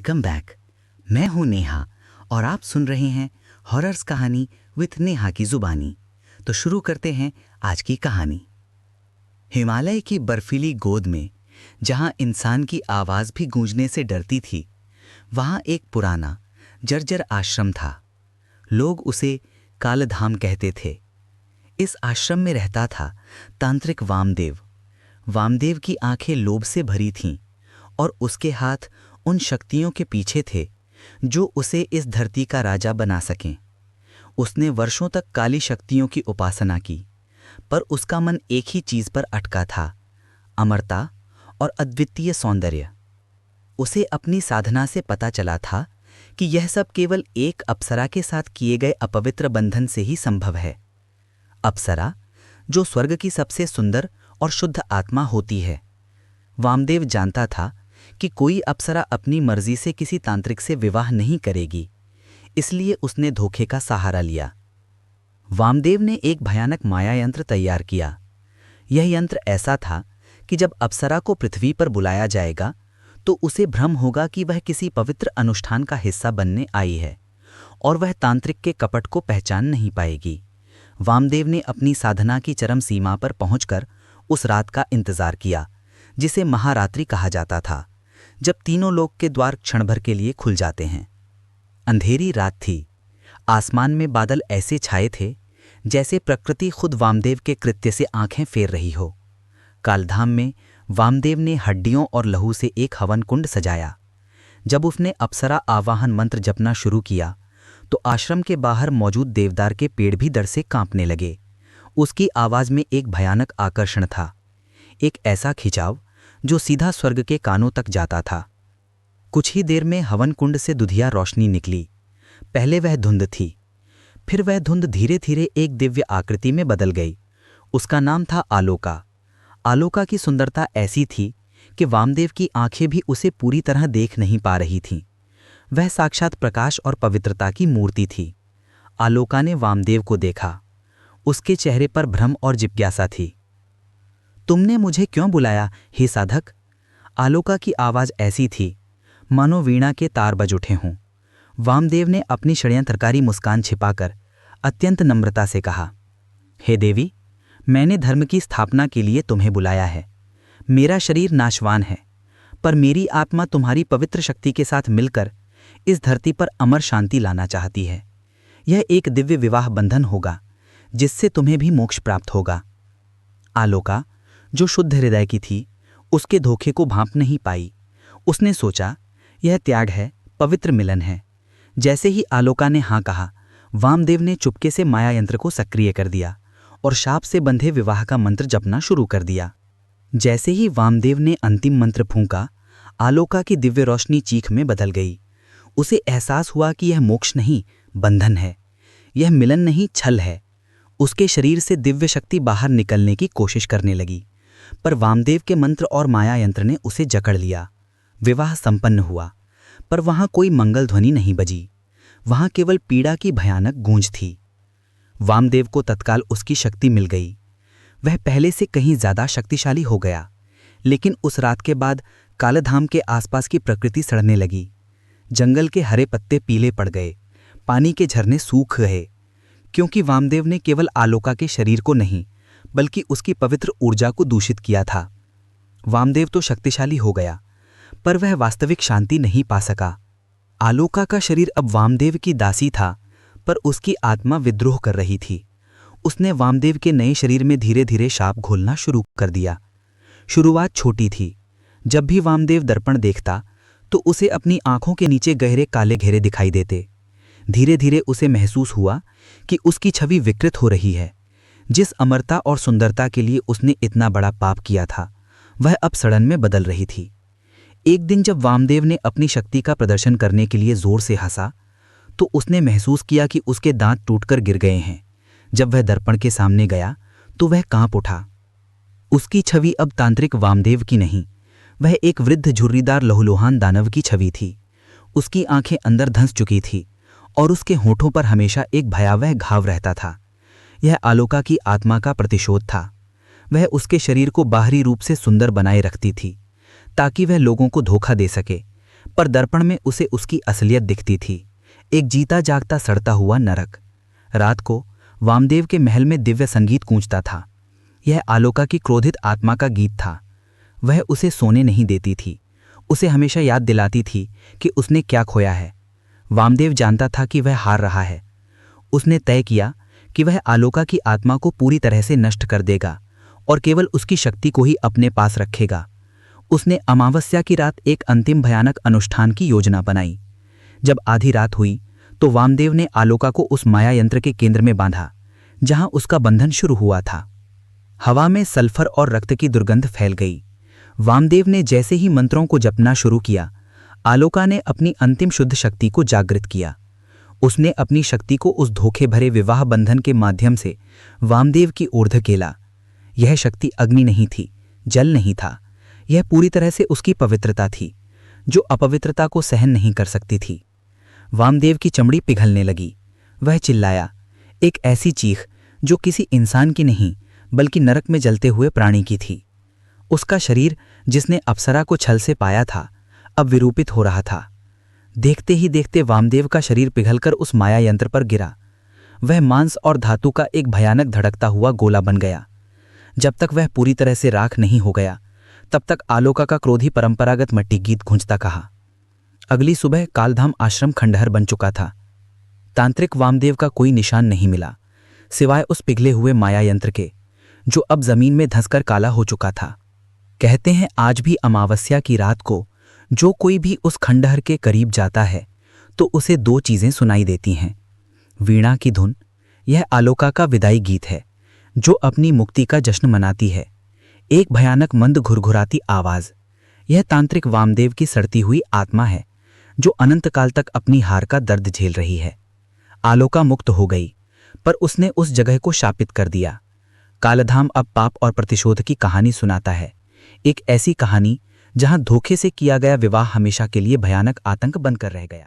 Welcome back. मैं हूं नेहा और आप सुन रहे हैं हॉरर्स कहानी विथ नेहा की जुबानी। तो शुरू करते हैं आज की कहानी। हिमालय की बर्फीली गोद में जहां इंसान की आवाज भी गूंजने से डरती थी, वहां एक पुराना जर्जर आश्रम था। लोग उसे कालधाम कहते थे। इस आश्रम में रहता था तांत्रिक वामदेव। वामदेव की आंखें लोभ से भरी थीं और उसके हाथ उन शक्तियों के पीछे थे जो उसे इस धरती का राजा बना सकें। उसने वर्षों तक काली शक्तियों की उपासना की, पर उसका मन एक ही चीज पर अटका था, अमरता और अद्वितीय सौंदर्य। उसे अपनी साधना से पता चला था कि यह सब केवल एक अप्सरा के साथ किए गए अपवित्र बंधन से ही संभव है। अप्सरा जो स्वर्ग की सबसे सुंदर और शुद्ध आत्मा होती है। वामदेव जानता था कि कोई अप्सरा अपनी मर्जी से किसी तांत्रिक से विवाह नहीं करेगी, इसलिए उसने धोखे का सहारा लिया। वामदेव ने एक भयानक माया यंत्र तैयार किया। यह यंत्र ऐसा था कि जब अप्सरा को पृथ्वी पर बुलाया जाएगा तो उसे भ्रम होगा कि वह किसी पवित्र अनुष्ठान का हिस्सा बनने आई है और वह तांत्रिक के कपट को पहचान नहीं पाएगी। वामदेव ने अपनी साधना की चरम सीमा पर पहुंचकर उस रात का इंतजार किया जिसे महारात्रि कहा जाता था, जब तीनों लोक के द्वार क्षण भर के लिए खुल जाते हैं। अंधेरी रात थी। आसमान में बादल ऐसे छाए थे जैसे प्रकृति खुद वामदेव के कृत्य से आंखें फेर रही हो। कालधाम में वामदेव ने हड्डियों और लहू से एक हवन कुंड सजाया। जब उसने अप्सरा आवाहन मंत्र जपना शुरू किया तो आश्रम के बाहर मौजूद देवदार के पेड़ भी डर से कांपने लगे। उसकी आवाज में एक भयानक आकर्षण था, एक ऐसा खिंचाव जो सीधा स्वर्ग के कानों तक जाता था। कुछ ही देर में हवन कुंड से दुधिया रोशनी निकली। पहले वह धुंध थी, फिर वह धुंध धीरे धीरे एक दिव्य आकृति में बदल गई। उसका नाम था आलोका। आलोका की सुंदरता ऐसी थी कि वामदेव की आंखें भी उसे पूरी तरह देख नहीं पा रही थीं। वह साक्षात प्रकाश और पवित्रता की मूर्ति थी। आलोका ने वामदेव को देखा। उसके चेहरे पर भ्रम और जिज्ञासा थी। तुमने मुझे क्यों बुलाया, हे साधक? आलोका की आवाज ऐसी थी मानो वीणा के तार बज उठे हों। वामदेव ने अपनी षड्यंत्रकारी मुस्कान छिपाकर अत्यंत नम्रता से कहा, हे देवी, मैंने धर्म की स्थापना के लिए तुम्हें बुलाया है। मेरा शरीर नाशवान है, पर मेरी आत्मा तुम्हारी पवित्र शक्ति के साथ मिलकर इस धरती पर अमर शांति लाना चाहती है। यह एक दिव्य विवाह बंधन होगा जिससे तुम्हें भी मोक्ष प्राप्त होगा। आलोका, जो शुद्ध हृदय की थी, उसके धोखे को भांप नहीं पाई। उसने सोचा, यह त्याग है, पवित्र मिलन है। जैसे ही आलोका ने हाँ कहा, वामदेव ने चुपके से माया यंत्र को सक्रिय कर दिया और शाप से बंधे विवाह का मंत्र जपना शुरू कर दिया। जैसे ही वामदेव ने अंतिम मंत्र फूंका, आलोका की दिव्य रोशनी चीख में बदल गई। उसे एहसास हुआ कि यह मोक्ष नहीं, बंधन है। यह मिलन नहीं, छल है। उसके शरीर से दिव्य शक्ति बाहर निकलने की कोशिश करने लगी, पर वामदेव के मंत्र और माया यंत्र ने उसे जकड़ लिया। विवाह संपन्न हुआ, पर वहां कोई मंगल ध्वनि नहीं बजी। वहां केवल पीड़ा की भयानक गूंज थी। वामदेव को तत्काल उसकी शक्ति मिल गई। वह पहले से कहीं ज्यादा शक्तिशाली हो गया। लेकिन उस रात के बाद कालधाम के आसपास की प्रकृति सड़ने लगी। जंगल के हरे पत्ते पीले पड़ गए, पानी के झरने सूख गए, क्योंकि वामदेव ने केवल आलोका के शरीर को नहीं बल्कि उसकी पवित्र ऊर्जा को दूषित किया था। वामदेव तो शक्तिशाली हो गया, पर वह वास्तविक शांति नहीं पा सका। आलोका का शरीर अब वामदेव की दासी था, पर उसकी आत्मा विद्रोह कर रही थी। उसने वामदेव के नए शरीर में धीरे धीरे शाप घोलना शुरू कर दिया। शुरुआत छोटी थी। जब भी वामदेव दर्पण देखता तो उसे अपनी आंखों के नीचे गहरे काले घेरे दिखाई देते। धीरे धीरे उसे महसूस हुआ कि उसकी छवि विकृत हो रही है। जिस अमरता और सुंदरता के लिए उसने इतना बड़ा पाप किया था, वह अब सड़न में बदल रही थी। एक दिन जब वामदेव ने अपनी शक्ति का प्रदर्शन करने के लिए जोर से हंसा तो उसने महसूस किया कि उसके दांत टूटकर गिर गए हैं। जब वह दर्पण के सामने गया तो वह कांप उठा। उसकी छवि अब तांत्रिक वामदेव की नहीं, वह एक वृद्ध झुर्रीदार लहूलुहान दानव की छवि थी। उसकी आंखें अंदर धंस चुकी थी और उसके होठों पर हमेशा एक भयावह घाव रहता था। यह आलोका की आत्मा का प्रतिशोध था। वह उसके शरीर को बाहरी रूप से सुंदर बनाए रखती थी ताकि वह लोगों को धोखा दे सके, पर दर्पण में उसे उसकी असलियत दिखती थी, एक जीता जागता सड़ता हुआ नरक। रात को वामदेव के महल में दिव्य संगीत गूंजता था। यह आलोका की क्रोधित आत्मा का गीत था। वह उसे सोने नहीं देती थी, उसे हमेशा याद दिलाती थी कि उसने क्या खोया है। वामदेव जानता था कि वह हार रहा है। उसने तय किया कि वह आलोका की आत्मा को पूरी तरह से नष्ट कर देगा और केवल उसकी शक्ति को ही अपने पास रखेगा। उसने अमावस्या की रात एक अंतिम भयानक अनुष्ठान की योजना बनाई। जब आधी रात हुई तो वामदेव ने आलोका को उस माया यंत्र के केंद्र में बांधा जहां उसका बंधन शुरू हुआ था। हवा में सल्फर और रक्त की दुर्गंध फैल गई। वामदेव ने जैसे ही मंत्रों को जपना शुरू किया, आलोका ने अपनी अंतिम शुद्ध शक्ति को जागृत किया। उसने अपनी शक्ति को उस धोखे भरे विवाह बंधन के माध्यम से वामदेव की ओर धकेला। यह शक्ति अग्नि नहीं थी, जल नहीं था, यह पूरी तरह से उसकी पवित्रता थी, जो अपवित्रता को सहन नहीं कर सकती थी। वामदेव की चमड़ी पिघलने लगी। वह चिल्लाया, एक ऐसी चीख जो किसी इंसान की नहीं बल्कि नरक में जलते हुए प्राणी की थी। उसका शरीर, जिसने अप्सरा को छल से पाया था, अब विरूपित हो रहा था। देखते ही देखते वामदेव का शरीर पिघलकर उस माया यंत्र पर गिरा। वह मांस और धातु का एक भयानक धड़कता हुआ गोला बन गया। जब तक वह पूरी तरह से राख नहीं हो गया, तब तक आलोका का क्रोधी परंपरागत मट्टी गीत गूंजता कहा। अगली सुबह कालधाम आश्रम खंडहर बन चुका था। तांत्रिक वामदेव का कोई निशान नहीं मिला, सिवाय उस पिघले हुए माया यंत्र के, जो अब जमीन में धंसकर काला हो चुका था। कहते हैं आज भी अमावस्या की रात को जो कोई भी उस खंडहर के करीब जाता है तो उसे दो चीजें सुनाई देती हैं। वीणा की धुन, यह आलोका का विदाई गीत है जो अपनी मुक्ति का जश्न मनाती है। एक भयानक मंद घुरघुराती आवाज, यह तांत्रिक वामदेव की सड़ती हुई आत्मा है जो अनंत काल तक अपनी हार का दर्द झेल रही है। आलोका मुक्त हो गई, पर उसने उस जगह को शापित कर दिया। कालधाम अब पाप और प्रतिशोध की कहानी सुनाता है, एक ऐसी कहानी जहां धोखे से किया गया विवाह हमेशा के लिए भयानक आतंक बनकर रह गया।